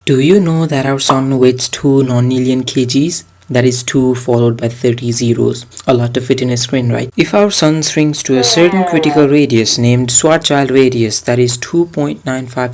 Do you know that our sun weighs 2 nonillion kgs? That is 2 followed by 30 zeros. A lot to fit in a screen, right? If our sun shrinks to a certain critical radius named Schwarzschild radius, that is 2.95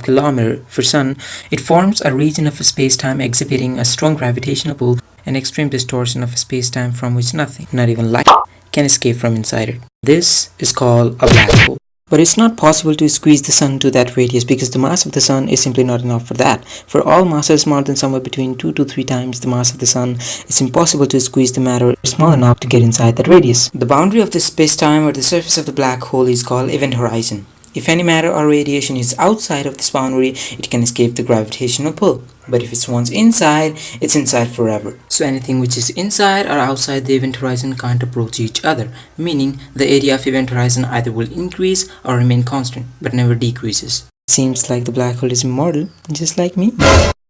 km for sun, it forms a region of space-time exhibiting a strong gravitational pull and extreme distortion of space-time from which nothing, not even light, can escape from inside it. This is called a black hole. But it's not possible to squeeze the sun to that radius because the mass of the sun is simply not enough for that. For all masses smaller than somewhere between 2 to 3 times the mass of the sun, it's impossible to squeeze the matter small enough to get inside that radius. The boundary of the space-time or the surface of the black hole is called event horizon. If any matter or radiation is outside of this boundary, it can escape the gravitational pull. But if it's once inside, it's inside forever. So anything which is inside or outside the event horizon can't approach each other, meaning the area of event horizon either will increase or remain constant, but never decreases. Seems like the black hole is immortal, just like me.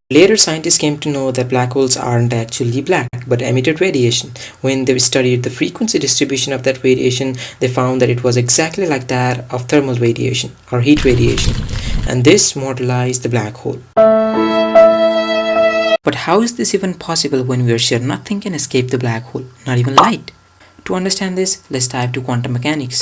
Later, scientists came to know that black holes aren't actually black, but emitted radiation. When they studied the frequency distribution of that radiation, they found that it was exactly like that of thermal radiation, or heat radiation. And this mortalized the black hole. But how is this even possible when we are sure nothing can escape the black hole, not even light? To understand this, let's dive to quantum mechanics.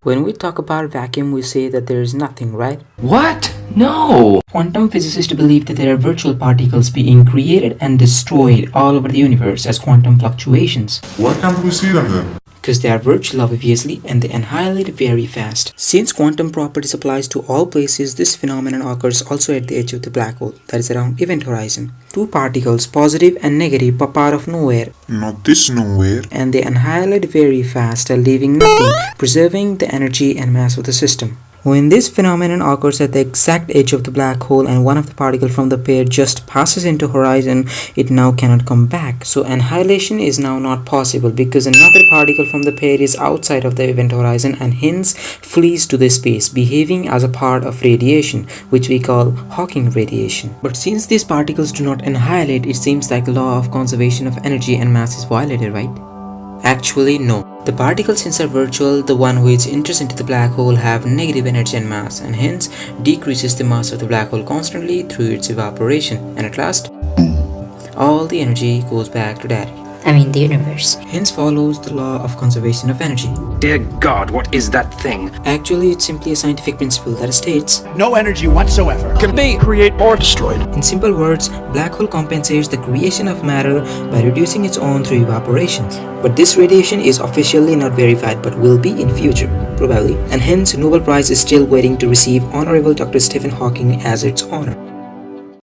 When we talk about vacuum, we say that there is nothing, right? What? No! Quantum physicists believe that there are virtual particles being created and destroyed all over the universe as quantum fluctuations. Why can't we see them then? Because they are virtual obviously and they annihilate very fast. Since quantum properties applies to all places, this phenomenon occurs also at the edge of the black hole, that is around event horizon. Two particles, positive and negative, pop out of nowhere. Not this nowhere. And they annihilate very fast, leaving nothing, preserving the energy and mass of the system. When this phenomenon occurs at the exact edge of the black hole and one of the particles from the pair just passes into horizon, it now cannot come back. So annihilation is now not possible because another particle from the pair is outside of the event horizon and hence flees to the space, behaving as a part of radiation, which we call Hawking radiation. But since these particles do not annihilate, it seems like the law of conservation of energy and mass is violated, right? Actually, no. The particles, since are virtual, the one which enters into the black hole have negative energy and mass and hence decreases the mass of the black hole constantly through its evaporation, and at last, all the energy goes back to daddy. The universe. Hence follows the law of conservation of energy. Dear God, what is that thing? Actually, it's simply a scientific principle that states, no energy whatsoever Can be create or destroyed. in simple words, black hole compensates the creation of matter by reducing its own through evaporation. But this radiation is officially not verified but will be in future, probably, and hence Nobel Prize is still waiting to receive Honorable Dr. Stephen Hawking as its honor.